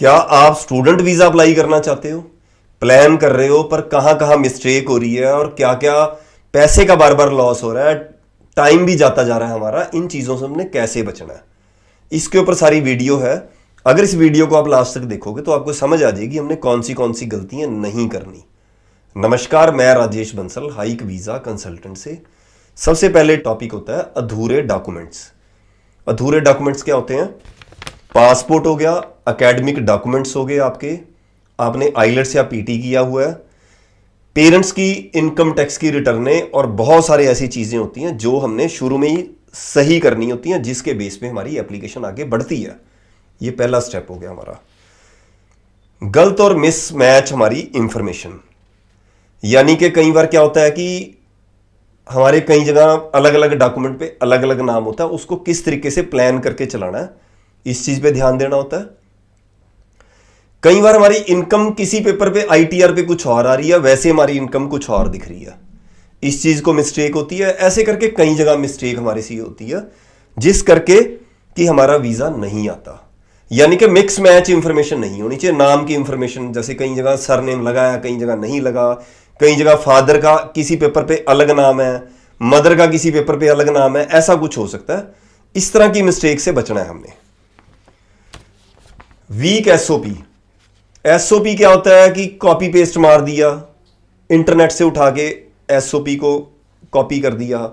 क्या आप student visa apply करना चाहते हो, प्लान कर रहे हो, पर कहां कहां मिस्टेक हो रही है और क्या क्या पैसे का बार बार लॉस हो रहा है, टाइम भी जाता जा रहा है हमारा, इन चीज़ों से हमने कैसे बचना है, इसके ऊपर सारी वीडियो है। अगर इस वीडियो को आप लास्ट तक देखोगे तो आपको समझ आ जाएगी हमने कौन सी गलतियां नहीं करनी। नमस्कार, मैं Rajesh Bansal, hike visa consultant से। सबसे पहले टॉपिक होता है अधूरे डॉक्यूमेंट्स। अधूरे डॉक्यूमेंट्स क्या होते हैं? पासपोर्ट हो गया, एकेडमिक डॉक्यूमेंट्स हो गए आपके, आपने आइलेट्स या पीटी किया हुआ है, पेरेंट्स की इनकम टैक्स की रिटर्नें, और बहुत सारी ऐसी चीज़ें होती हैं जो हमने शुरू में ही सही करनी होती हैं, जिसके बेस पे हमारी एप्लीकेशन आगे बढ़ती है। ये पहला स्टेप हो गया हमारा। गलत और मिसमैच हमारी इंफॉर्मेशन, यानी कि कई बार क्या होता है कि हमारे कई जगह अलग अलग डॉक्यूमेंट पे अलग अलग नाम होता है, उसको किस तरीके से प्लान करके चलाना है, इस चीज़ पे ध्यान देना होता है। कई बार हमारी इनकम किसी पेपर पे आईटीआर पे कुछ और आ रही है, वैसे हमारी इनकम कुछ और दिख रही है, इस चीज़ को मिस्टेक होती है। ऐसे करके कई जगह मिस्टेक हमारी सी होती है, जिस करके कि हमारा वीज़ा नहीं आता। यानी कि मिक्स मैच इंफॉर्मेशन नहीं होनी चाहिए। नाम की इंफॉर्मेशन, जैसे कई जगह सरनेम लगा है, कई जगह नहीं लगा, कई जगह फादर का किसी पेपर पे अलग नाम है, मदर का किसी पेपर पे अलग नाम है, ऐसा कुछ हो सकता है। इस तरह की मिस्टेक से बचना है हमने। Week SOP. एसओपी क्या होता है कि कॉपी पेस्ट मार दिया, इंटरनेट से उठा के एसओपी को कॉपी कर दिया,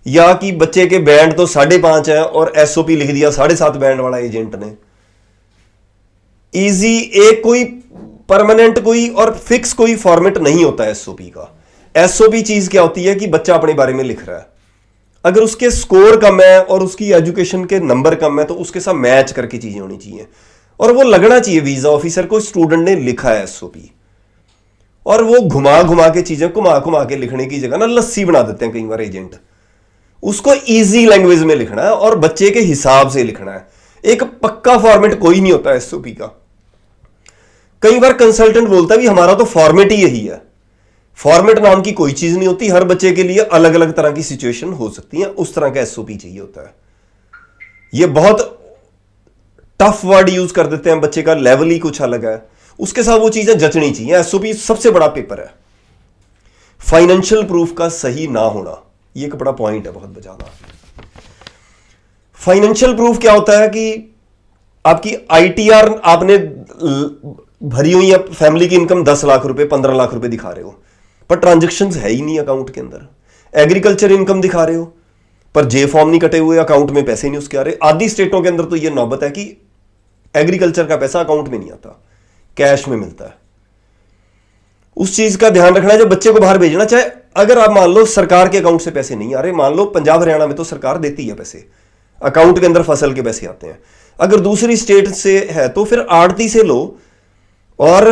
या कि बच्चे के बैंड तो 5.5 है और एसओपी लिख दिया 7.5 बैंड वाला एजेंट ने। इजी एक कोई परमानेंट कोई और फिक्स कोई फॉर्मेट नहीं होता एसओपी का। एसओपी चीज क्या होती है कि बच्चा अपने बारे में लिख रहा है, अगर उसके स्कोर कम है और उसकी एजुकेशन के नंबर कम है तो उसके साथ मैच करके चीजें होनी चाहिए, और वो लगना चाहिए वीजा ऑफिसर को स्टूडेंट ने लिखा है एसओपी। और वो घुमा घुमा के चीजें घुमा घुमा के लिखने की जगह ना लस्सी बना देते हैं कई बार एजेंट। उसको इजी लैंग्वेज में लिखना है और बच्चे के हिसाब से लिखना है। एक पक्का फॉर्मेट कोई नहीं होता एसओपी का। कई बार कंसल्टेंट बोलता है भी हमारा तो फॉर्मेट ही यही है। फॉर्मेट नाम की कोई चीज नहीं होती, हर बच्चे के लिए अलग अलग तरह की सिचुएशन हो सकती है, उस तरह का एसओपी चाहिए होता है। ये बहुत टफ वर्ड यूज कर देते हैं, बच्चे का लेवल ही कुछ अलग है, उसके साथ वो चीजें जचनी चाहिए। एसओपी सबसे बड़ा पेपर है। फाइनेंशियल प्रूफ का सही ना होना, ये एक बड़ा पॉइंट है बहुत ज्यादा। फाइनेंशियल प्रूफ क्या होता है कि आपकी आईटीआर आपने भरी हुई है, फैमिली की इनकम 10 लाख रुपए 15 लाख रुपए दिखा रहे हो, पर ट्रांजेक्शन है ही नहीं अकाउंट के अंदर। एग्रीकल्चर इनकम दिखा रहे हो पर जे फॉर्म नहीं कटे हुए, अकाउंट में पैसे नहीं उसके आ रहे। आधी स्टेटों के अंदर तो ये नौबत है कि एग्रीकल्चर का पैसा अकाउंट में नहीं आता, कैश में मिलता है। उस चीज का ध्यान रखना है जब बच्चे को बाहर भेजना। चाहे अगर आप मान लो सरकार के अकाउंट से पैसे नहीं आ रहे, मान लो पंजाब हरियाणा में तो सरकार देती है पैसे, अकाउंट के अंदर फसल के पैसे आते हैं। अगर दूसरी स्टेट से है तो फिर आड़ती से लो और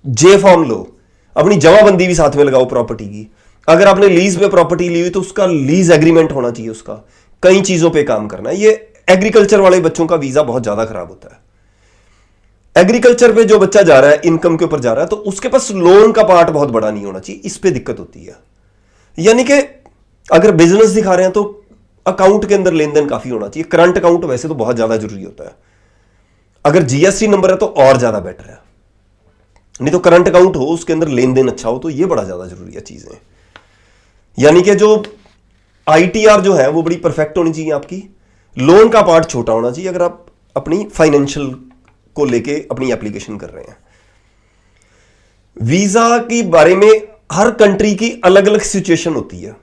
जे फॉर्म लो, अपनी जमाबंदी भी साथ में लगाओ प्रॉपर्टी की। अगर आपने लीज पे प्रॉपर्टी ली हुई तो उसका लीज एग्रीमेंट होना चाहिए, उसका कई चीजों पे काम करना है। ये एग्रीकल्चर वाले बच्चों का वीजा बहुत ज्यादा खराब होता है। एग्रीकल्चर पे जो बच्चा जा रहा है, इनकम के ऊपर जा रहा है, तो उसके पास लोन का पार्ट बहुत बड़ा नहीं होना चाहिए, इस पे दिक्कत होती है। यानी कि अगर बिजनेस दिखा रहे हैं तो अकाउंट के अंदर लेन देन काफी होना चाहिए। करंट अकाउंट वैसे तो बहुत ज्यादा जरूरी होता है, अगर जीएसटी नंबर है तो और ज्यादा बेटर है, नहीं तो करंट अकाउंट हो उसके अंदर लेन देन अच्छा हो, तो ये बड़ा ज्यादा जरूरी है चीजें। यानी कि जो आईटीआर जो है वो बड़ी परफेक्ट होनी चाहिए आपकी। लोन का पार्ट छोटा होना चाहिए अगर आप अपनी फाइनेंशियल को लेके अपनी एप्लीकेशन कर रहे हैं। वीजा के बारे में हर कंट्री की अलग अलग सिचुएशन होती है।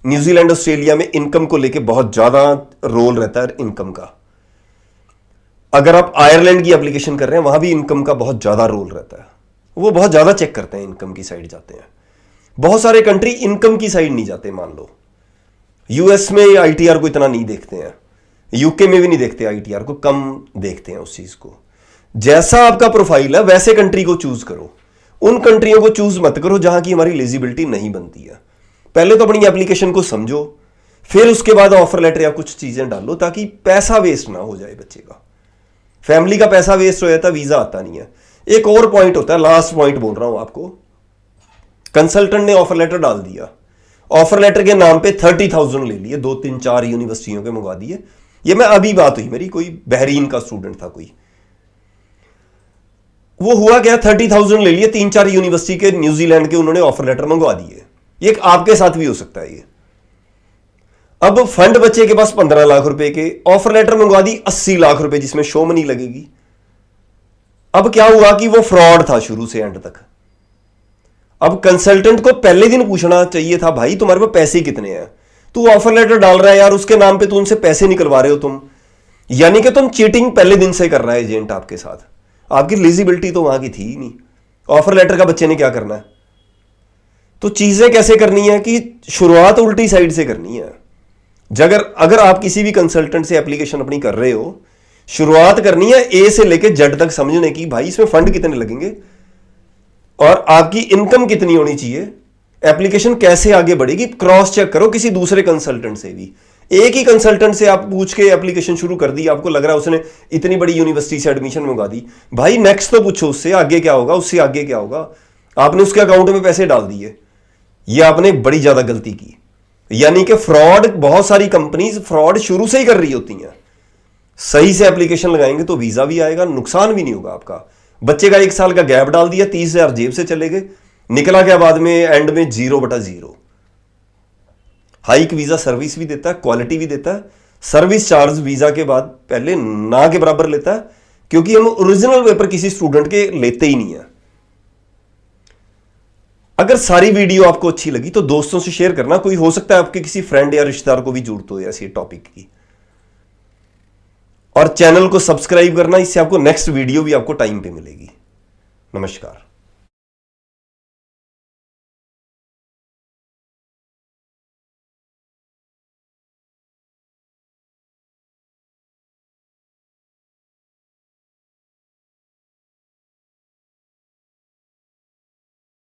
न्यूजीलैंड ऑस्ट्रेलिया में इनकम को लेके बहुत ज्यादा रोल रहता है इनकम का। अगर आप आयरलैंड की एप्लीकेशन कर रहे हैं वहां भी इनकम का बहुत ज्यादा रोल रहता है, वो बहुत ज्यादा चेक करते हैं, इनकम की साइड जाते हैं। बहुत सारे कंट्री इनकम की साइड नहीं जाते। मान लो यूएस में आईटीआर को इतना नहीं देखते हैं, यूके में भी नहीं देखते, आईटीआर को कम देखते हैं उस चीज को। जैसा आपका प्रोफाइल है वैसे कंट्री को चूज करो, उन कंट्रियों को चूज मत करो जहां की हमारी एलिजिबिलिटी नहीं बनती है। पहले तो अपनी एप्लीकेशन को समझो, फिर उसके बाद ऑफर लेटर या कुछ चीजें डालो, ताकि पैसा वेस्ट ना हो जाए बच्चे का। फैमिली का पैसा वेस्ट हो जाता है, वीजा आता नहीं है। एक और पॉइंट होता है, लास्ट पॉइंट बोल रहा हूं आपको। कंसल्टेंट ने ऑफर लेटर डाल दिया, ऑफर लेटर के नाम पे 30,000 ले लिए, 2 3 4 यूनिवर्सिटियों के मंगवा दिए। ये मैं अभी बात हुई मेरी, कोई बहरीन का स्टूडेंट था कोई, वो हुआ क्या, 30,000 ले लिए, 3-4 यूनिवर्सिटी के न्यूजीलैंड के उन्होंने ऑफर लेटर मंगवा दिए। ये एक आपके साथ भी हो सकता है ये। अब फंड बच्चे के पास 15 लाख रुपए के, ऑफर लेटर मंगवा दी 80 लाख रुपए जिसमें शो मनी लगेगी। अब क्या हुआ कि वो फ्रॉड था शुरू से एंड तक। अब कंसल्टेंट को पहले दिन पूछना चाहिए था, भाई तुम्हारे पास पैसे कितने हैं, तू ऑफर लेटर डाल रहा है यार, उसके नाम पे तू उनसे पैसे निकलवा रहे हो तुम, यानी कि तुम चीटिंग पहले दिन से कर रहा है एजेंट आपके साथ। आपकी एलिजिबिलिटी तो वहां की थी ही नहीं, ऑफर लेटर का बच्चे ने क्या करना है। तो चीजें कैसे करनी है कि शुरुआत उल्टी साइड से करनी है। अगर आप किसी भी कंसल्टेंट से एप्लीकेशन अपनी कर रहे हो, शुरुआत करनी है ए से लेके जेड तक समझने की, भाई इसमें फंड कितने लगेंगे और आपकी इनकम कितनी होनी चाहिए, एप्लीकेशन कैसे आगे बढ़ेगी, क्रॉस चेक करो किसी दूसरे कंसल्टेंट से भी। एक ही कंसल्टेंट से आप पूछ के एप्लीकेशन शुरू कर दी, आपको लग रहा है उसने इतनी बड़ी यूनिवर्सिटी से एडमिशन मंगा दी, भाई नेक्स्ट तो पूछो उससे आगे क्या होगा, उससे आगे क्या होगा। आपने उसके अकाउंट में पैसे डाल दिए, ये आपने बड़ी ज्यादा गलती की। यानी कि फ्रॉड, बहुत सारी कंपनीज फ्रॉड शुरू से ही कर रही होती हैं। सही से एप्लीकेशन लगाएंगे तो वीजा भी आएगा, नुकसान भी नहीं होगा आपका। बच्चे का 1 साल का गैप डाल दिया, 30,000 जेब से चले गए, निकला क्या बाद में, एंड में 0/0। हाइक वीजा सर्विस भी देता है, क्वालिटी भी देता है, सर्विस चार्ज वीजा के बाद पहले ना के बराबर लेता है, क्योंकि हम ओरिजिनल पेपर किसी स्टूडेंट के लेते ही नहीं है। अगर सारी वीडियो आपको अच्छी लगी तो दोस्तों से शेयर करना, कोई हो सकता है आपके किसी फ्रेंड या रिश्तेदार को भी जरूरत हो ऐसी टॉपिक की। और चैनल को सब्सक्राइब करना, इससे आपको नेक्स्ट वीडियो भी आपको टाइम पे मिलेगी। नमस्कार।